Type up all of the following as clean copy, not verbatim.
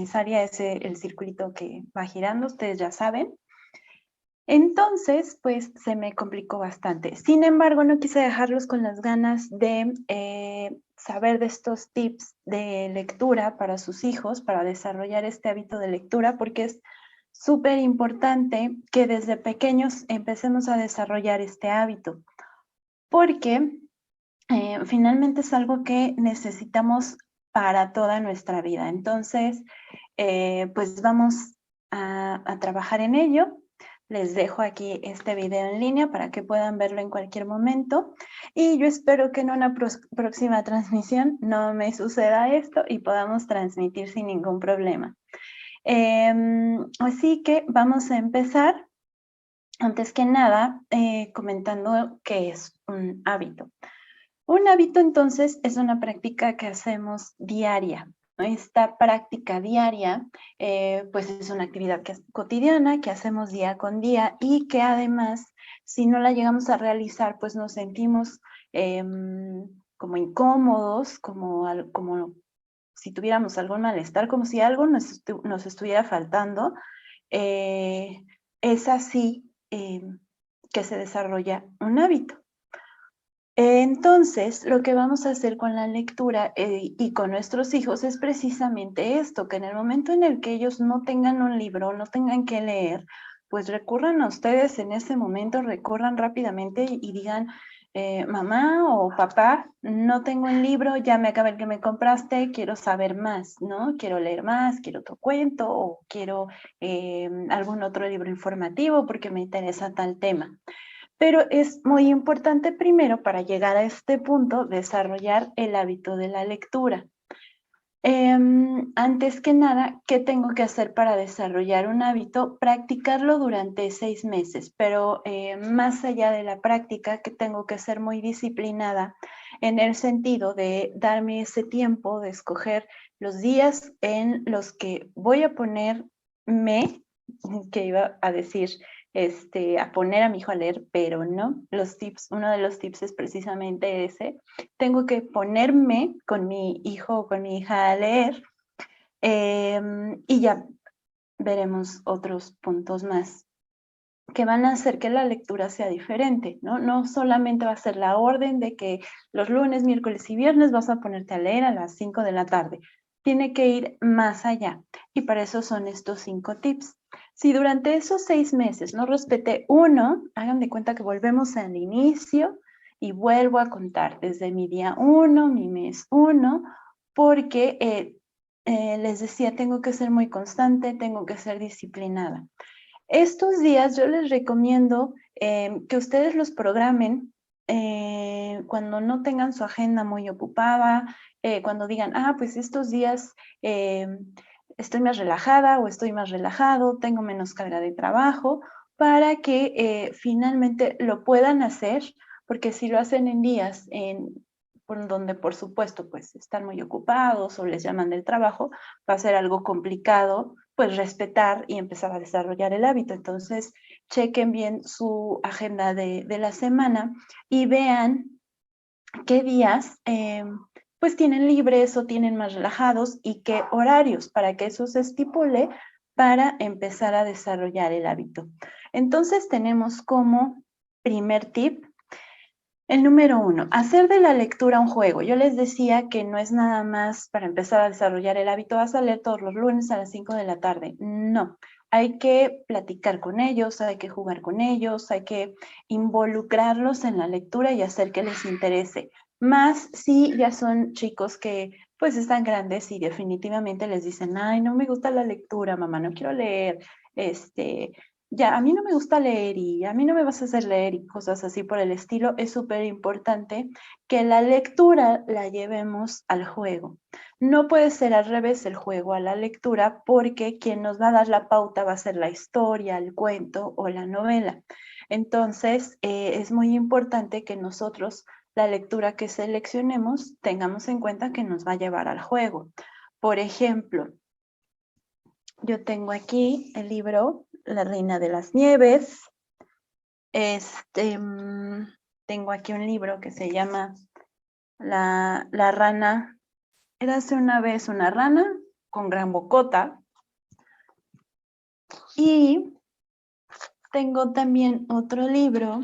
mis áreas es el circulito que va girando, ustedes ya saben. Entonces, pues se me complicó bastante. Sin embargo, no quise dejarlos con las ganas de saber de estos tips de lectura para sus hijos, para desarrollar este hábito de lectura, porque es súper importante que desde pequeños empecemos a desarrollar este hábito, porque finalmente es algo que necesitamos para toda nuestra vida. Entonces, pues vamos a trabajar en ello. Les dejo aquí este video en línea para que puedan verlo en cualquier momento. Y yo espero que en una próxima transmisión no me suceda esto y podamos transmitir sin ningún problema. Así que vamos a empezar, antes que nada, comentando qué es un hábito. Un hábito, entonces, es una práctica que hacemos diaria. Esta práctica diaria, pues es una actividad que es cotidiana, que hacemos día con día y que además, si no la llegamos a realizar, pues nos sentimos como incómodos, como si tuviéramos algún malestar, como si algo nos estuviera faltando. Es así que se desarrolla un hábito. Entonces, lo que vamos a hacer con la lectura y con nuestros hijos es precisamente esto, que en el momento en el que ellos no tengan un libro, no tengan que leer, pues recurran a ustedes en ese momento, recorran rápidamente y digan, mamá o papá, no tengo un libro, ya me acabé el que me compraste, quiero saber más, ¿no? Quiero leer más, quiero otro cuento o quiero algún otro libro informativo porque me interesa tal tema. Pero es muy importante primero, para llegar a este punto, desarrollar el hábito de la lectura. Antes que nada, ¿qué tengo que hacer para desarrollar un hábito? Practicarlo durante 6 meses, pero más allá de la práctica, que tengo que ser muy disciplinada en el sentido de darme ese tiempo de escoger los días en los que voy a ponerme, que iba a decir, a poner a mi hijo a leer, pero no, uno de los tips es precisamente ese. Tengo que ponerme con mi hijo o con mi hija a leer y ya veremos otros puntos más que van a hacer que la lectura sea diferente, ¿no? No solamente va a ser la orden de que los lunes, miércoles y viernes vas a ponerte a leer a las 5 de la tarde. Tiene que ir más allá y para eso son estos 5 tips. Si durante esos 6 meses no respeté uno, hagan de cuenta que volvemos al inicio y vuelvo a contar desde mi día 1, mi mes 1, porque les decía, tengo que ser muy constante, tengo que ser disciplinada. Estos días yo les recomiendo que ustedes los programen cuando no tengan su agenda muy ocupada, cuando digan, pues estos días estoy más relajada o estoy más relajado, tengo menos carga de trabajo, para que finalmente lo puedan hacer, porque si lo hacen en días por donde por supuesto pues están muy ocupados o les llaman del trabajo, va a ser algo complicado pues respetar y empezar a desarrollar el hábito. Entonces, chequen bien su agenda de la semana y vean qué días pues tienen libres o tienen más relajados y qué horarios para que eso se estipule para empezar a desarrollar el hábito. Entonces, tenemos como primer tip el número 1, hacer de la lectura un juego. Yo les decía que no es nada más para empezar a desarrollar el hábito, vas a leer todos los lunes a las 5 de la tarde. No, hay que platicar con ellos, hay que jugar con ellos, hay que involucrarlos en la lectura y hacer que les interese. Más si ya son chicos que pues están grandes y definitivamente les dicen, ay, no me gusta la lectura, mamá, no quiero leer, ya, a mí no me gusta leer y a mí no me vas a hacer leer y cosas así por el estilo, es súper importante que la lectura la llevemos al juego. No puede ser al revés el juego a la lectura, porque quien nos va a dar la pauta va a ser la historia, el cuento o la novela. Entonces, es muy importante que nosotros la lectura que seleccionemos tengamos en cuenta que nos va a llevar al juego. Por ejemplo, yo tengo aquí el libro La Reina de las Nieves. Tengo aquí un libro que se llama La rana. Érase una vez una rana con Gran Bocota. Y tengo también otro libro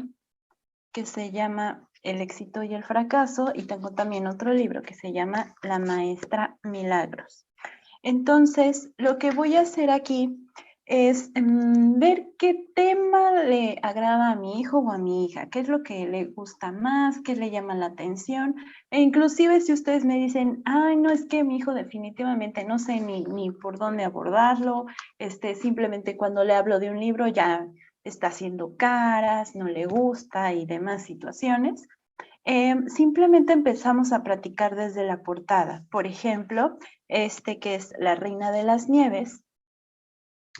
que se llama El éxito y el fracaso, y tengo también otro libro que se llama La maestra Milagros. Entonces, lo que voy a hacer aquí es ver qué tema le agrada a mi hijo o a mi hija, qué es lo que le gusta más, qué le llama la atención, e inclusive si ustedes me dicen, ay, no, es que mi hijo definitivamente no sé ni por dónde abordarlo, simplemente cuando le hablo de un libro ya está haciendo caras, no le gusta y demás situaciones. Simplemente empezamos a practicar desde la portada. Por ejemplo, que es La Reina de las Nieves.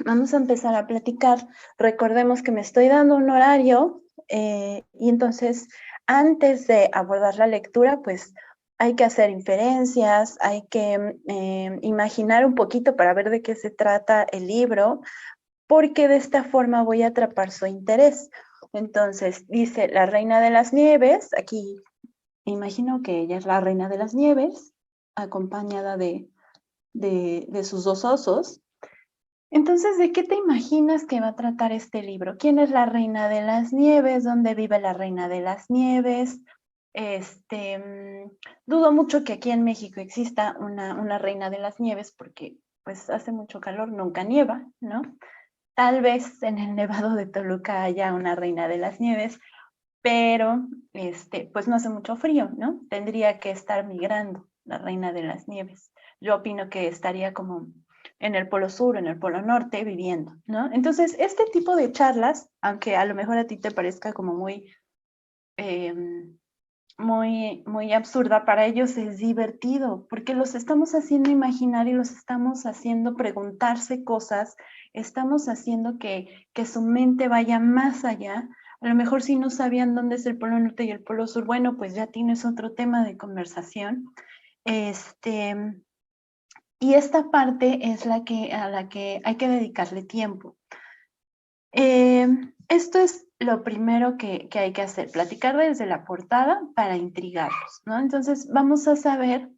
Vamos a empezar a platicar. Recordemos que me estoy dando un horario y entonces antes de abordar la lectura, pues hay que hacer inferencias, hay que imaginar un poquito para ver de qué se trata el libro, porque de esta forma voy a atrapar su interés. Entonces, dice La Reina de las Nieves, aquí imagino que ella es la Reina de las Nieves, acompañada de sus dos osos. Entonces, ¿de qué te imaginas que va a tratar este libro? ¿Quién es la Reina de las Nieves? ¿Dónde vive la Reina de las Nieves? Dudo mucho que aquí en México exista una Reina de las Nieves porque pues hace mucho calor, nunca nieva, ¿no? Tal vez en el Nevado de Toluca haya una Reina de las Nieves, pero pues no hace mucho frío, ¿no? Tendría que estar migrando la Reina de las Nieves. Yo opino que estaría como en el Polo Sur, en el Polo Norte, viviendo, ¿no? Entonces, este tipo de charlas, aunque a lo mejor a ti te parezca como muy absurda, para ellos es divertido, porque los estamos haciendo imaginar y los estamos haciendo preguntarse cosas, estamos haciendo que su mente vaya más allá. A lo mejor si no sabían dónde es el Polo Norte y el Polo Sur, bueno, pues ya tienes otro tema de conversación. Y esta parte es a la que hay que dedicarle tiempo. Esto es lo primero que hay que hacer, platicar desde la portada para intrigarlos, ¿no? Entonces vamos a saber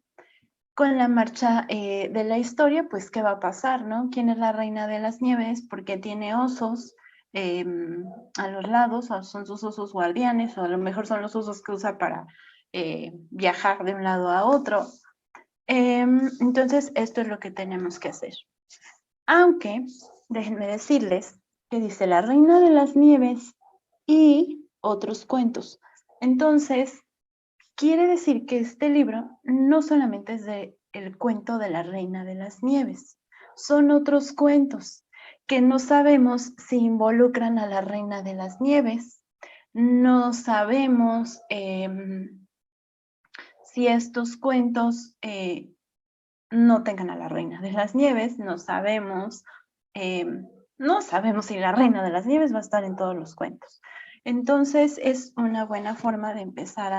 con la marcha de la historia, pues qué va a pasar, ¿no? ¿Quién es la Reina de las Nieves? ¿Por qué tiene osos a los lados? ¿O son sus osos guardianes? ¿O a lo mejor son los osos que usa para viajar de un lado a otro? Entonces, esto es lo que tenemos que hacer. Aunque, déjenme decirles que dice La Reina de las Nieves y otros cuentos. Entonces, quiere decir que este libro no solamente es el cuento de la Reina de las Nieves, son otros cuentos que no sabemos si involucran a la Reina de las Nieves, no sabemos si estos cuentos no tengan a la Reina de las Nieves, no sabemos si la Reina de las Nieves va a estar en todos los cuentos. Entonces es una buena forma de empezar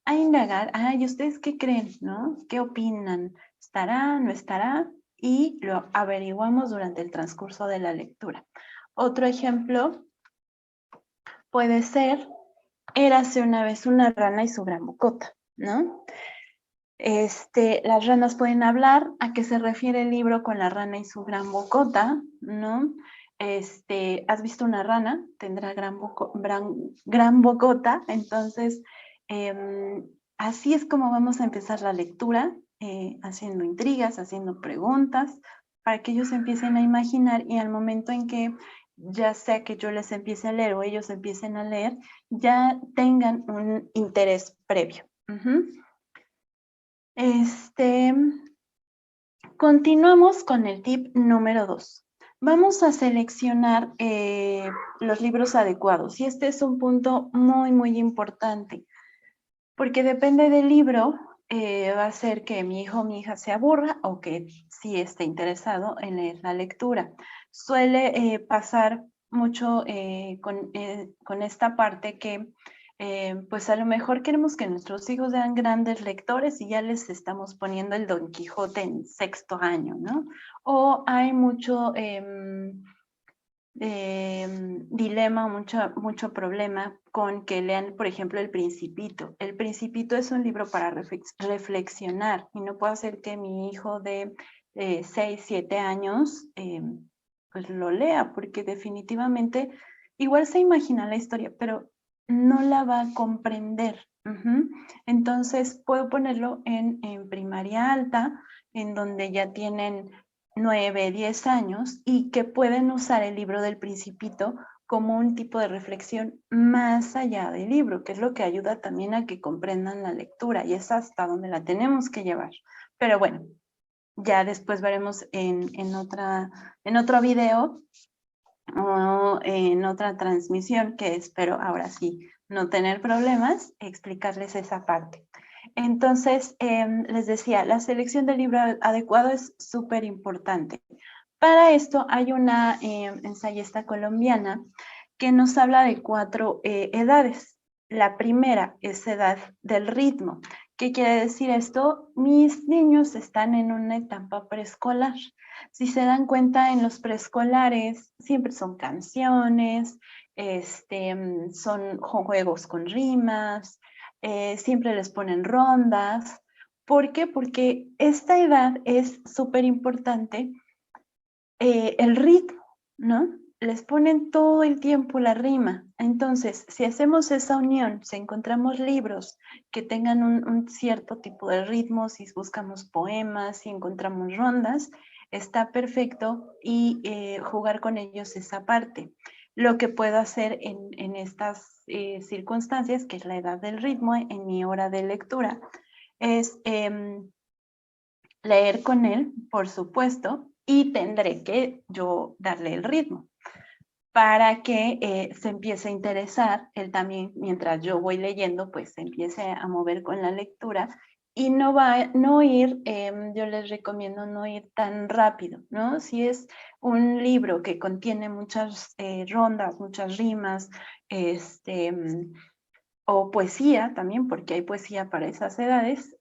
a indagar, ¿y ustedes qué creen, no? ¿Qué opinan? ¿Estará, no estará? Y lo averiguamos durante el transcurso de la lectura. Otro ejemplo puede ser, érase una vez una rana y su gran bocota, ¿no? Las ranas pueden hablar. ¿A qué se refiere el libro con la rana y su gran bocota? ¿No? ¿Has visto una rana? Tendrá gran bocota. Entonces, así es como vamos a empezar la lectura, haciendo intrigas, haciendo preguntas, para que ellos empiecen a imaginar y al momento en que ya sea que yo les empiece a leer o ellos empiecen a leer, ya tengan un interés previo. Continuamos con el tip número 2. Vamos a seleccionar los libros adecuados y este es un punto muy importante porque depende del libro, va a ser que mi hijo o mi hija se aburra o que sí esté interesado en leer la lectura. Suele pasar mucho con esta parte que pues a lo mejor queremos que nuestros hijos sean grandes lectores y ya les estamos poniendo el Don Quijote en 6º año, ¿no? O hay mucho dilema, mucho problema con que lean, por ejemplo, El Principito. El Principito es un libro para reflexionar y no puedo hacer que mi hijo de 6, 7 años, pues lo lea, porque definitivamente igual se imagina la historia, pero no la va a comprender. Entonces puedo ponerlo en primaria alta, en donde ya tienen 9, 10 años y que pueden usar el libro del Principito como un tipo de reflexión más allá del libro, que es lo que ayuda también a que comprendan la lectura, y es hasta donde la tenemos que llevar. Pero bueno, ya después veremos en otro video o en otra transmisión, que espero ahora sí no tener problemas, explicarles esa parte. Entonces, les decía, la selección del libro adecuado es súper importante. Para esto hay una ensayista colombiana que nos habla de 4 edades. La primera es edad del ritmo. ¿Qué quiere decir esto? Mis niños están en una etapa preescolar. Si se dan cuenta, en los preescolares siempre son canciones, son juegos con rimas, siempre les ponen rondas. ¿Por qué? Porque esta edad es súper importante, el ritmo, ¿no? Les ponen todo el tiempo la rima. Entonces, si hacemos esa unión, si encontramos libros que tengan un cierto tipo de ritmo, si buscamos poemas, si encontramos rondas, está perfecto, y jugar con ellos esa parte. Lo que puedo hacer en estas circunstancias, que es la edad del ritmo, en mi hora de lectura, es leer con él, por supuesto, y tendré que yo darle el ritmo para que se empiece a interesar. Él también, mientras yo voy leyendo, pues se empiece a mover con la lectura, y no ir, yo les recomiendo no ir tan rápido, ¿no? Si es un libro que contiene muchas rondas, muchas rimas, o poesía también, porque hay poesía para esas edades,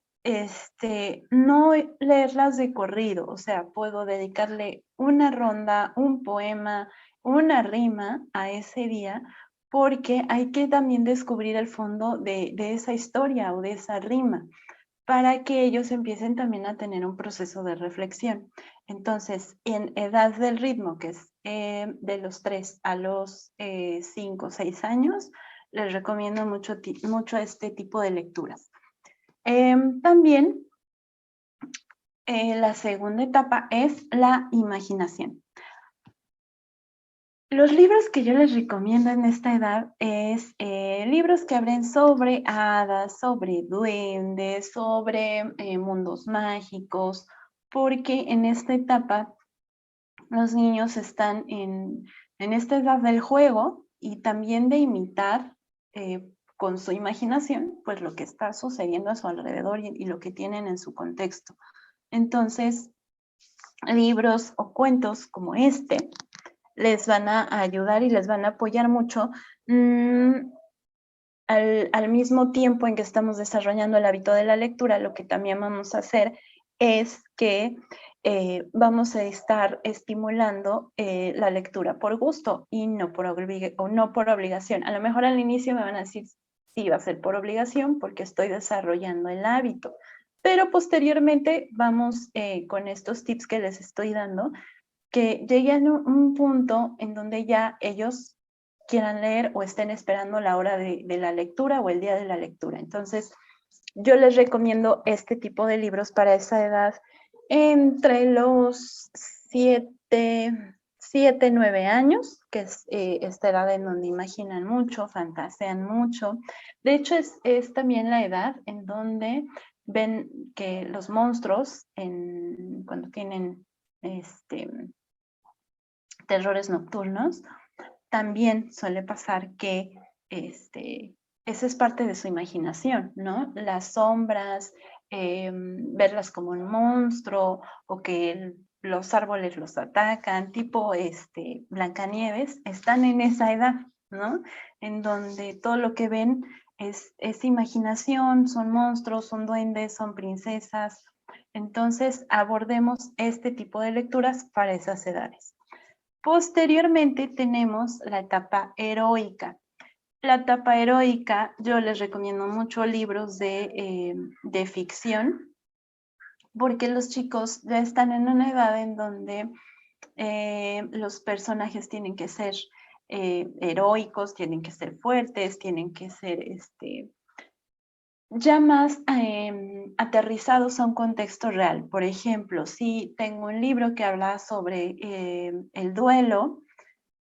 no leerlas de corrido, o sea, puedo dedicarle una ronda, un poema, una rima a ese día, porque hay que también descubrir el fondo de esa historia o de esa rima, para que ellos empiecen también a tener un proceso de reflexión. Entonces, en edad del ritmo, que es de los 3 a los 5 o 6 años, les recomiendo mucho este tipo de lecturas. También la segunda etapa es la imaginación. Los libros que yo les recomiendo en esta edad es libros que hablen sobre hadas, sobre duendes, sobre mundos mágicos, porque en esta etapa los niños están en esta edad del juego y también de imitar con su imaginación, pues lo que está sucediendo a su alrededor y lo que tienen en su contexto. Entonces, libros o cuentos como este les van a ayudar y les van a apoyar mucho, al mismo tiempo en que estamos desarrollando el hábito de la lectura. Lo que también vamos a hacer es que vamos a estar estimulando la lectura por gusto y no por obligación. A lo mejor al inicio me van a decir, sí, va a ser por obligación porque estoy desarrollando el hábito, pero posteriormente vamos con estos tips que les estoy dando, que lleguen a un punto en donde ya ellos quieran leer o estén esperando la hora de la lectura o el día de la lectura. Entonces, yo les recomiendo este tipo de libros para esa edad, entre los 7, 9 años, que es esta edad en donde imaginan mucho, fantasean mucho. De hecho, es también la edad en donde ven que los monstruos, cuando tienen terrores nocturnos, también suele pasar que esa es parte de su imaginación, ¿no? Las sombras, verlas como un monstruo, o que los árboles los atacan, tipo Blancanieves, están en esa edad, ¿no? En donde todo lo que ven es imaginación, son monstruos, son duendes, son princesas. Entonces, abordemos este tipo de lecturas para esas edades. Posteriormente tenemos la etapa heroica. La etapa heroica, yo les recomiendo mucho libros de ficción, porque los chicos ya están en una edad en donde los personajes tienen que ser heroicos, tienen que ser fuertes, tienen que ser ya más aterrizados a un contexto real. Por ejemplo, si tengo un libro que habla sobre el duelo,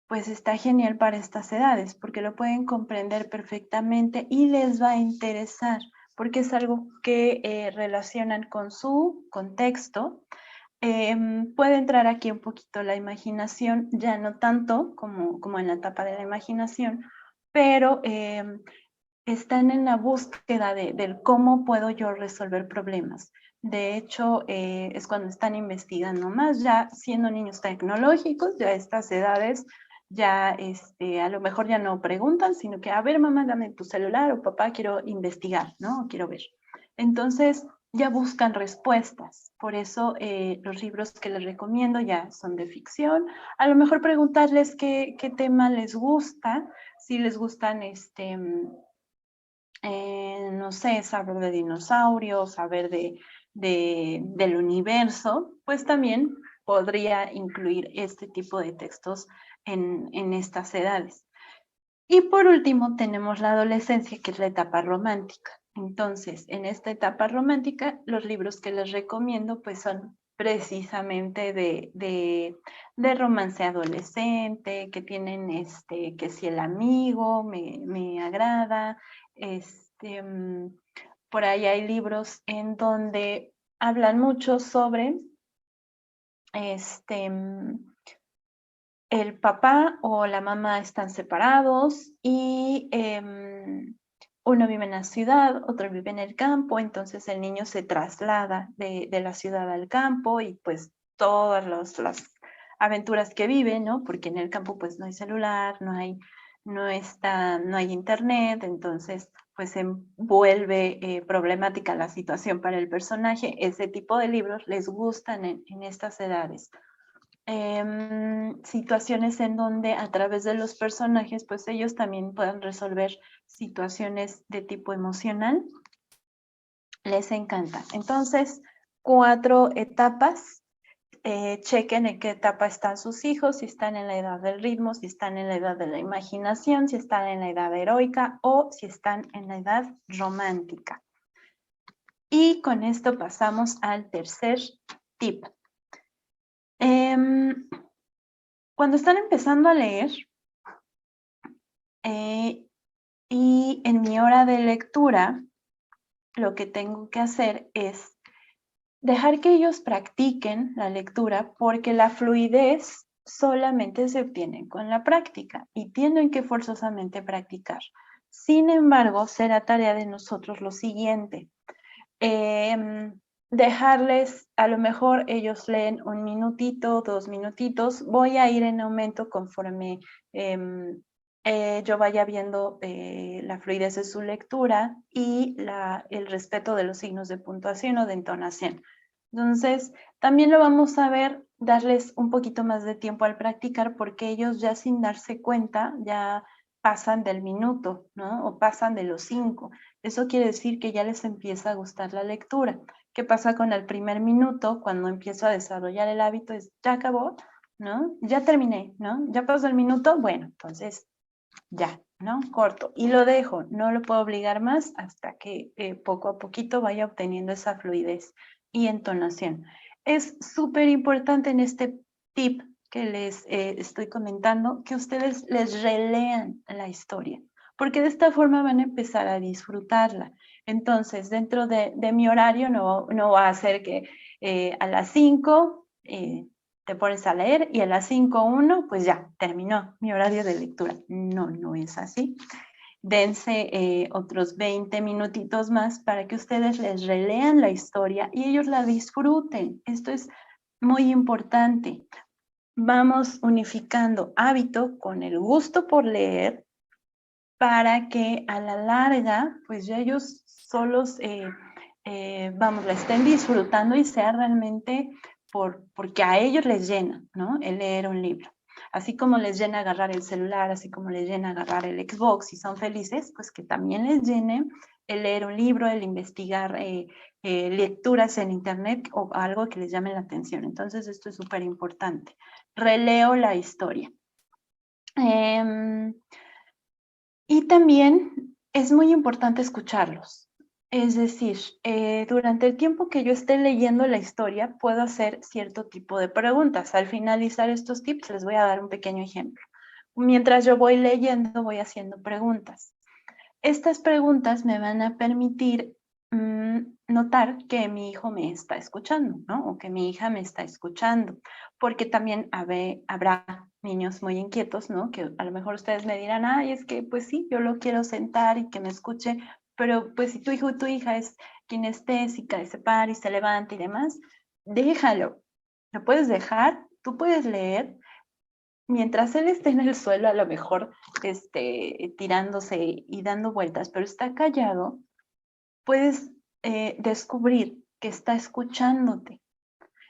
pues está genial para estas edades, porque lo pueden comprender perfectamente y les va a interesar, porque es algo que relacionan con su contexto. Puede entrar aquí un poquito la imaginación, ya no tanto como en la etapa de la imaginación, pero están en la búsqueda del cómo puedo yo resolver problemas. De hecho, es cuando están investigando más, ya siendo niños tecnológicos, ya a estas edades, ya a lo mejor ya no preguntan, sino que, a ver, mamá, dame tu celular, o papá, quiero investigar, ¿no? O quiero ver. Entonces, ya buscan respuestas. Por eso los libros que les recomiendo ya son de ficción. A lo mejor preguntarles qué tema les gusta, si les gustan no sé, saber de dinosaurios, saber del universo, pues también podría incluir este tipo de textos en estas edades. Y por último tenemos la adolescencia, que es la etapa romántica. Entonces, en esta etapa romántica, los libros que les recomiendo pues son precisamente de romance adolescente, que tienen que si el amigo me agrada, por ahí hay libros en donde hablan mucho sobre el papá o la mamá están separados y uno vive en la ciudad, otro vive en el campo, entonces el niño se traslada de la ciudad al campo y pues todas las aventuras que vive, ¿no? Porque en el campo pues no hay celular, no hay internet, entonces pues se vuelve problemática la situación para el personaje. Ese tipo de libros les gustan en estas edades. Situaciones en donde a través de los personajes, pues ellos también puedan resolver situaciones de tipo emocional. Les encanta. Entonces, 4 etapas. Chequen en qué etapa están sus hijos, si están en la edad del ritmo, si están en la edad de la imaginación, si están en la edad heroica o si están en la edad romántica. Y con esto pasamos al tercer tip. Cuando están empezando a leer, y en mi hora de lectura, lo que tengo que hacer es dejar que ellos practiquen la lectura, porque la fluidez solamente se obtiene con la práctica y tienen que forzosamente practicar. Sin embargo, será tarea de nosotros lo siguiente. Dejarles, a lo mejor ellos leen 1 minutito, 2 minutitos, voy a ir en aumento conforme yo vaya viendo la fluidez de su lectura y el respeto de los signos de puntuación o de entonación. Entonces, también lo vamos a ver, darles un poquito más de tiempo al practicar, porque ellos ya sin darse cuenta, ya pasan del minuto, ¿no? O pasan de los 5. Eso quiere decir que ya les empieza a gustar la lectura. ¿Qué pasa con el primer minuto cuando empiezo a desarrollar el hábito? Es, ya acabó, ¿no? Ya terminé, ¿no? Ya pasó el minuto, bueno, entonces ya, ¿no? Corto. Y lo dejo, no lo puedo obligar más hasta que poco a poquito vaya obteniendo esa fluidez y entonación. Es súper importante en este tip que les estoy comentando, que ustedes les relean la historia, porque de esta forma van a empezar a disfrutarla. Entonces, dentro de mi horario no va a ser que a las 5 te pones a leer y a las 5:01, pues ya, terminó mi horario de lectura. No es así. Dense otros 20 minutitos más para que ustedes les relean la historia y ellos la disfruten. Esto es muy importante. Vamos unificando hábito con el gusto por leer para que a la larga, pues ya ellos solos, la estén disfrutando y sea realmente porque a ellos les llena, ¿no? El leer un libro. Así como les llena agarrar el celular, así como les llena agarrar el Xbox y son felices, pues que también les llene el leer un libro, el investigar lecturas en internet o algo que les llame la atención. Entonces esto es súper importante. Releo la historia. Y también es muy importante escucharlos. Es decir, durante el tiempo que yo esté leyendo la historia, puedo hacer cierto tipo de preguntas. Al finalizar estos tips, les voy a dar un pequeño ejemplo. Mientras yo voy leyendo, voy haciendo preguntas. Estas preguntas me van a permitir notar que mi hijo me está escuchando, ¿no? O que mi hija me está escuchando, porque también habrá niños muy inquietos, ¿no? Que a lo mejor ustedes me dirán, ay, es que pues sí, yo lo quiero sentar y que me escuche, pero pues si tu hijo o tu hija es kinestésica y se para y se levanta y demás, déjalo, lo puedes dejar, tú puedes leer. Mientras él esté en el suelo, a lo mejor tirándose y dando vueltas, pero está callado, puedes descubrir que está escuchándote.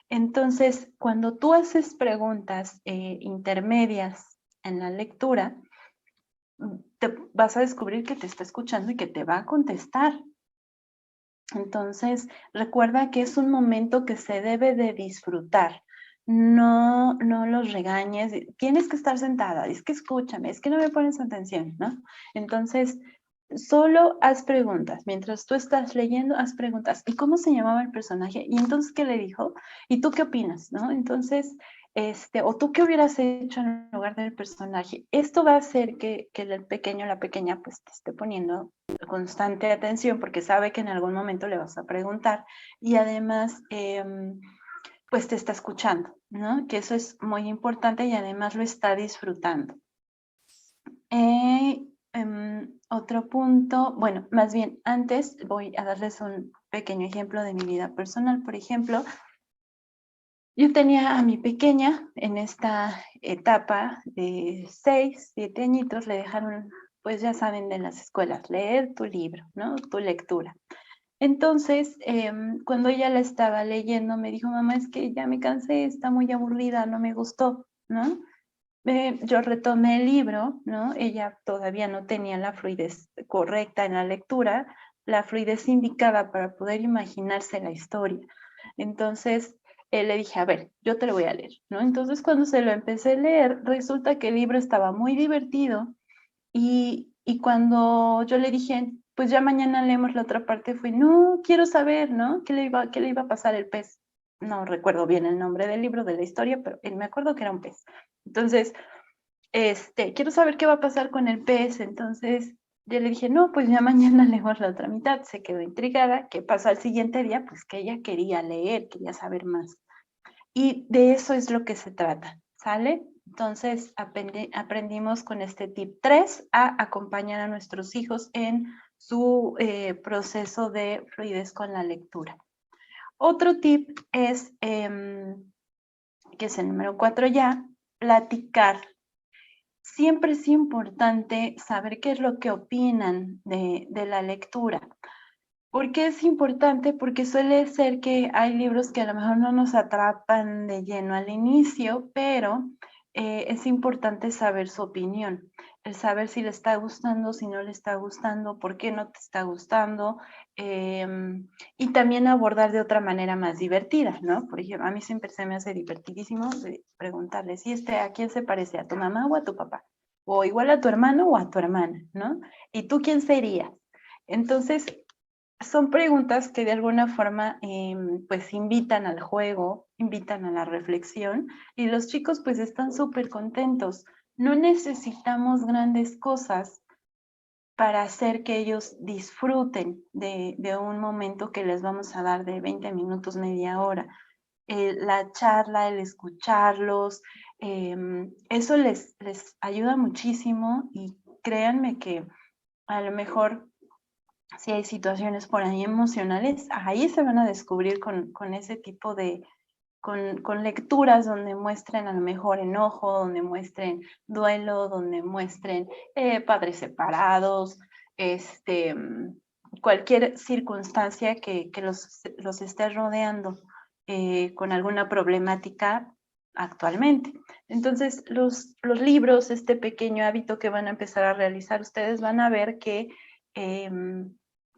Entonces, cuando tú haces preguntas intermedias en la lectura, te vas a descubrir que te está escuchando y que te va a contestar. Entonces, recuerda que es un momento que se debe de disfrutar. No los regañes. Tienes que estar sentada. Es que escúchame, es que no me pones atención, ¿no? Entonces, solo haz preguntas. Mientras tú estás leyendo, haz preguntas. ¿Y cómo se llamaba el personaje? ¿Y entonces qué le dijo? ¿Y tú qué opinas, no? Entonces, o tú qué hubieras hecho en lugar del personaje. Esto va a hacer que el pequeño o la pequeña pues te esté poniendo constante atención porque sabe que en algún momento le vas a preguntar y además pues te está escuchando, ¿no? Que eso es muy importante y además lo está disfrutando. Otro punto, bueno, más bien antes voy a darles un pequeño ejemplo de mi vida personal. Por ejemplo, yo tenía a mi pequeña en esta etapa de 6, 7 añitos, le dejaron, pues ya saben, en las escuelas, leer tu libro, ¿no? Tu lectura. Entonces, cuando ella la estaba leyendo, me dijo, mamá, es que ya me cansé, está muy aburrida, no me gustó, ¿no? Yo retomé el libro, ¿no? Ella todavía no tenía la fluidez correcta en la lectura, la fluidez indicada para poder imaginarse la historia. Entonces, le dije, a ver, yo te lo voy a leer, ¿no? Entonces, cuando se lo empecé a leer, resulta que el libro estaba muy divertido y cuando yo le dije, pues ya mañana leemos la otra parte, fue, no, quiero saber, ¿no? ¿Qué le iba a pasar el pez? No recuerdo bien el nombre del libro, de la historia, pero me acuerdo que era un pez. Entonces, quiero saber qué va a pasar con el pez. Entonces, yo le dije, no, pues ya mañana leemos la otra mitad. Se quedó intrigada. ¿Qué pasó al siguiente día? Pues que ella quería leer, quería saber más. Y de eso es lo que se trata, ¿sale? Entonces, aprendimos con este tip 3 a acompañar a nuestros hijos en su proceso de fluidez con la lectura. Otro tip es, que es el número 4 ya, platicar. Siempre es importante saber qué es lo que opinan de la lectura. ¿Por qué es importante? Porque suele ser que hay libros que a lo mejor no nos atrapan de lleno al inicio, pero es importante saber su opinión, el saber si le está gustando, si no le está gustando, por qué no te está gustando, y también abordar de otra manera más divertida, ¿no? Por ejemplo, a mí siempre se me hace divertidísimo preguntarle si ¿a quién se parece? ¿A tu mamá o a tu papá? O igual a tu hermano o a tu hermana, ¿no? ¿Y tú quién serías? Entonces, son preguntas que de alguna forma pues invitan al juego, invitan a la reflexión y los chicos pues están súper contentos. No necesitamos grandes cosas para hacer que ellos disfruten de un momento que les vamos a dar de 20 minutos, media hora. La charla, el escucharlos, eso les ayuda muchísimo y créanme que a lo mejor si hay situaciones por ahí emocionales, ahí se van a descubrir con ese tipo de, con lecturas donde muestren a lo mejor enojo, donde muestren duelo, donde muestren padres separados, cualquier circunstancia que los esté rodeando con alguna problemática actualmente. Entonces, los libros, este pequeño hábito que van a empezar a realizar, ustedes van a ver que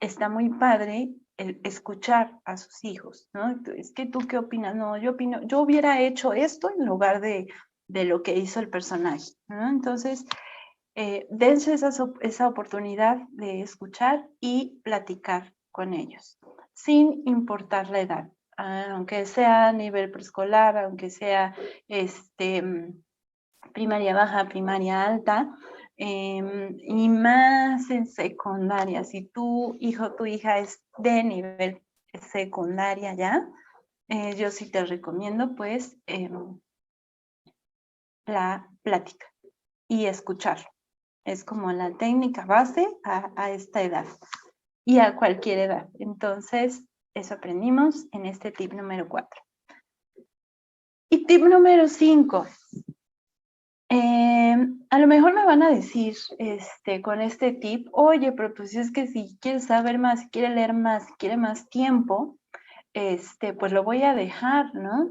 está muy padre el escuchar a sus hijos, ¿no? Es que tú qué opinas, no, yo opino, yo hubiera hecho esto en lugar de lo que hizo el personaje, ¿no? Entonces, dense esa oportunidad de escuchar y platicar con ellos, sin importar la edad, aunque sea a nivel preescolar, aunque sea primaria baja, primaria alta, y más en secundaria. Si tu hijo, tu hija es de nivel secundaria ya, yo sí te recomiendo pues la plática y escuchar. Es como la técnica base a esta edad y a cualquier edad. Entonces, eso aprendimos en este tip número 4. Y tip número 5. A lo mejor me van a decir con este tip, oye, pero pues es que si quieres saber más, si quiere leer más, si quiere más tiempo, pues lo voy a dejar, ¿no?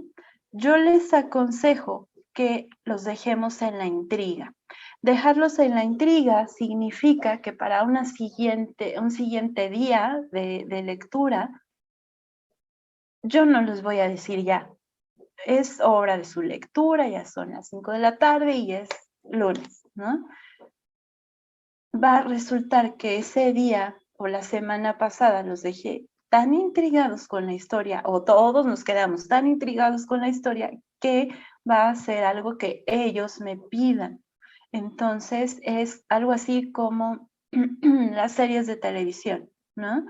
Yo les aconsejo que los dejemos en la intriga. Dejarlos en la intriga significa que para un siguiente día de lectura, yo no les voy a decir ya, es hora de su lectura, ya son las 5 de la tarde y es lunes, ¿no? Va a resultar que ese día o la semana pasada los dejé tan intrigados con la historia, o todos nos quedamos tan intrigados con la historia, que va a ser algo que ellos me pidan. Entonces es algo así como las series de televisión, ¿no?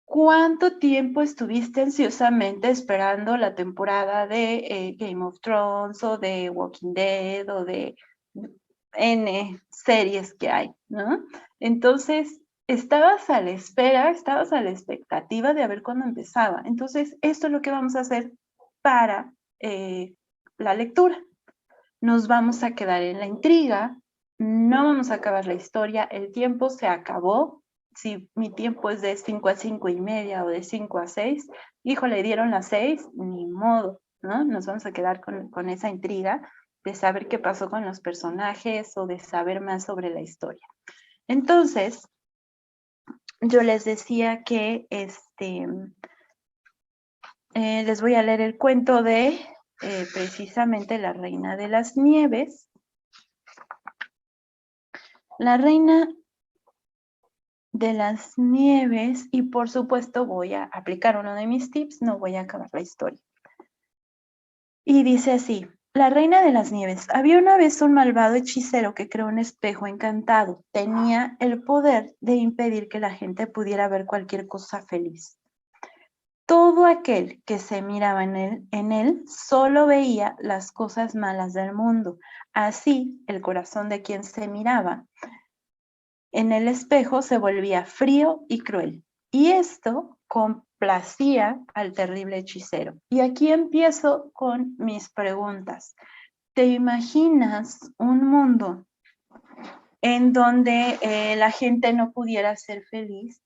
¿Cuánto tiempo estuviste ansiosamente esperando la temporada de Game of Thrones o de Walking Dead o de N series que hay, ¿no? Entonces, estabas a la espera, estabas a la expectativa de a ver cuándo empezaba. Entonces, esto es lo que vamos a hacer para la lectura. Nos vamos a quedar en la intriga, no vamos a acabar la historia, el tiempo se acabó. Si mi tiempo es de 5 a 5 y media o de 5 a 6, híjole, dieron las 6, ni modo, ¿no? Nos vamos a quedar con esa intriga de saber qué pasó con los personajes o de saber más sobre la historia. Entonces, yo les decía que les voy a leer el cuento de precisamente La Reina de las Nieves. La Reina de las Nieves, y por supuesto voy a aplicar uno de mis tips, no voy a acabar la historia. Y dice así: La Reina de las Nieves. Había una vez un malvado hechicero que creó un espejo encantado. Tenía el poder de impedir que la gente pudiera ver cualquier cosa feliz. Todo aquel que se miraba en él solo veía las cosas malas del mundo. Así, el corazón de quien se miraba en el espejo se volvía frío y cruel. Y esto complacía al terrible hechicero. Y aquí empiezo con mis preguntas. ¿Te imaginas un mundo en donde la gente no pudiera ser feliz?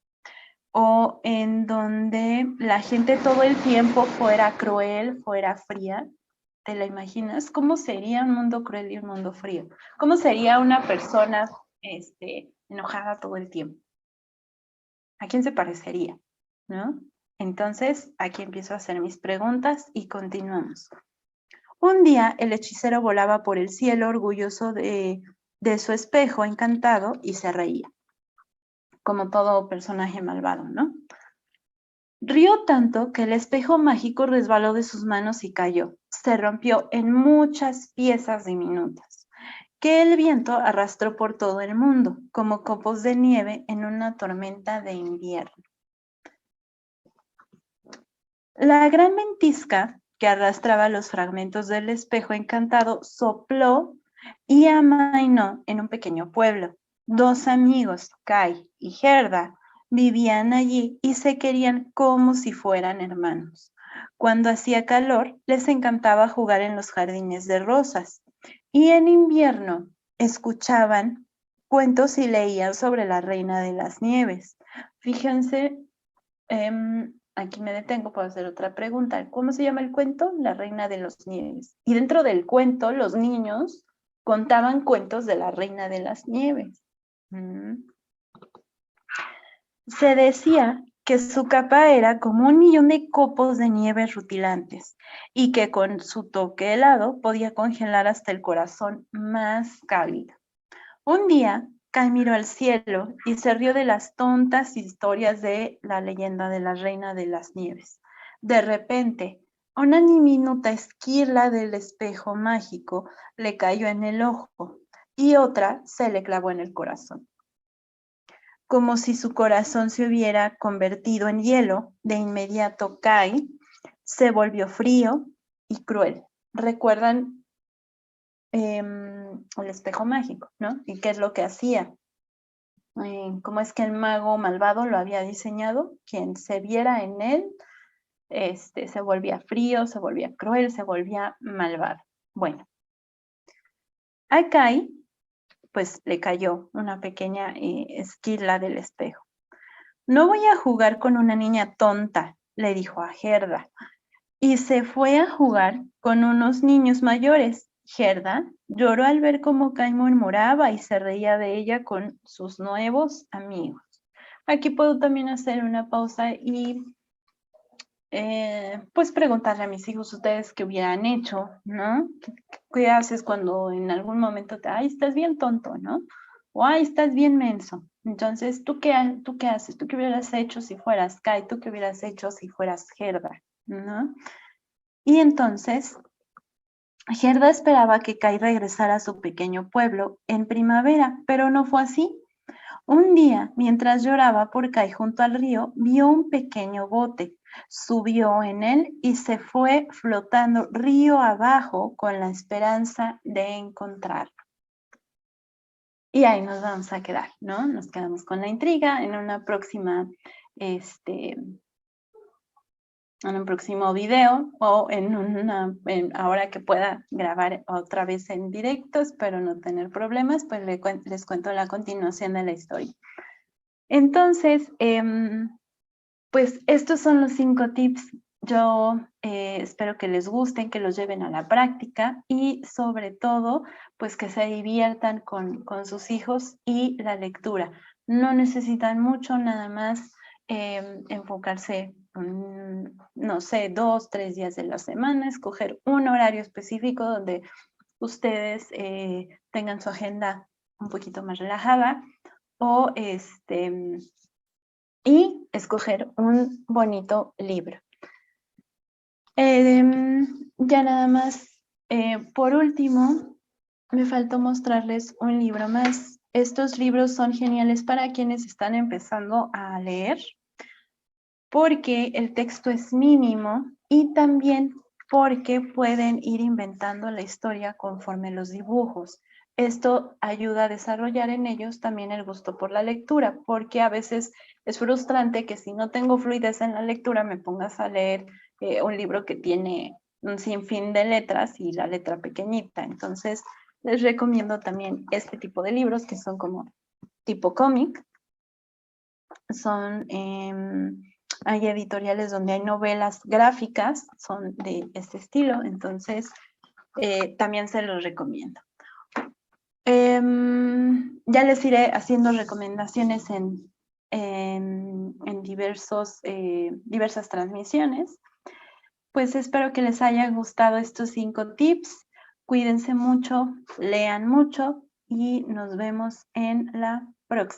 ¿O en donde la gente todo el tiempo fuera cruel, fuera fría? ¿Te la imaginas? ¿Cómo sería un mundo cruel y un mundo frío? ¿Cómo sería una persona enojada todo el tiempo? ¿A quién se parecería? ¿No? Entonces, aquí empiezo a hacer mis preguntas y continuamos. Un día el hechicero volaba por el cielo orgulloso de su espejo encantado y se reía, como todo personaje malvado, ¿no? Rió tanto que el espejo mágico resbaló de sus manos y cayó. Se rompió en muchas piezas diminutas, que el viento arrastró por todo el mundo, como copos de nieve en una tormenta de invierno. La gran ventisca que arrastraba los fragmentos del espejo encantado sopló y amainó en un pequeño pueblo. Dos amigos, Kai y Gerda, vivían allí y se querían como si fueran hermanos. Cuando hacía calor, les encantaba jugar en los jardines de rosas, y en invierno escuchaban cuentos y leían sobre la Reina de las Nieves. Fíjense, aquí me detengo para hacer otra pregunta. ¿Cómo se llama el cuento? La Reina de las Nieves. Y dentro del cuento, los niños contaban cuentos de la Reina de las Nieves. Se decía que su capa era como 1.000.000 de copos de nieve rutilantes y que con su toque helado podía congelar hasta el corazón más cálido. Un día, Kai miró al cielo y se rió de las tontas historias de la leyenda de la Reina de las Nieves. De repente, una diminuta esquirla del espejo mágico le cayó en el ojo y otra se le clavó en el corazón. Como si su corazón se hubiera convertido en hielo, de inmediato Kai se volvió frío y cruel. ¿Recuerdan el espejo mágico, no? ¿Y qué es lo que hacía? ¿Cómo es que el mago malvado lo había diseñado? Quien se viera en él se volvía frío, se volvía cruel, se volvía malvado. Bueno, a Kai pues le cayó una pequeña esquila del espejo. No voy a jugar con una niña tonta, le dijo a Gerda, y se fue a jugar con unos niños mayores. Gerda lloró al ver cómo Kai murmuraba y se reía de ella con sus nuevos amigos. Aquí puedo también hacer una pausa y pues preguntarle a mis hijos ustedes qué hubieran hecho, ¿no? ¿Qué haces cuando en algún momento ay, estás bien tonto, ¿no? O ay, estás bien menso. Entonces, ¿tú qué haces? ¿Tú qué hubieras hecho si fueras Kai? ¿Tú qué hubieras hecho si fueras Gerda? ¿No? Y entonces, Gerda esperaba que Kai regresara a su pequeño pueblo en primavera, pero no fue así. Un día, mientras lloraba por Kai junto al río, vio un pequeño bote, subió en él y se fue flotando río abajo con la esperanza de encontrarlo. Y ahí nos vamos a quedar, ¿no? Nos quedamos con la intriga en una próxima, en un próximo video o ahora que pueda grabar otra vez en directo, espero no tener problemas, pues les cuento la continuación de la historia. Entonces, pues estos son los 5 tips. Yo espero que les gusten, que los lleven a la práctica y sobre todo, pues que se diviertan con sus hijos y la lectura. No necesitan mucho, nada más enfocarse, no sé, 2, 3 días de la semana, escoger un horario específico donde ustedes tengan su agenda un poquito más relajada o y escoger un bonito libro. Ya nada más, por último, me faltó mostrarles un libro más. Estos libros son geniales para quienes están empezando a leer, porque el texto es mínimo y también porque pueden ir inventando la historia conforme los dibujos. Esto ayuda a desarrollar en ellos también el gusto por la lectura, porque a veces es frustrante que si no tengo fluidez en la lectura me pongas a leer un libro que tiene un sinfín de letras y la letra pequeñita. Entonces, les recomiendo también este tipo de libros que son como tipo cómic. Son hay editoriales donde hay novelas gráficas, son de este estilo, entonces también se los recomiendo. Ya les iré haciendo recomendaciones en diversas transmisiones. Pues espero que les hayan gustado estos 5 tips. Cuídense mucho, lean mucho y nos vemos en la próxima.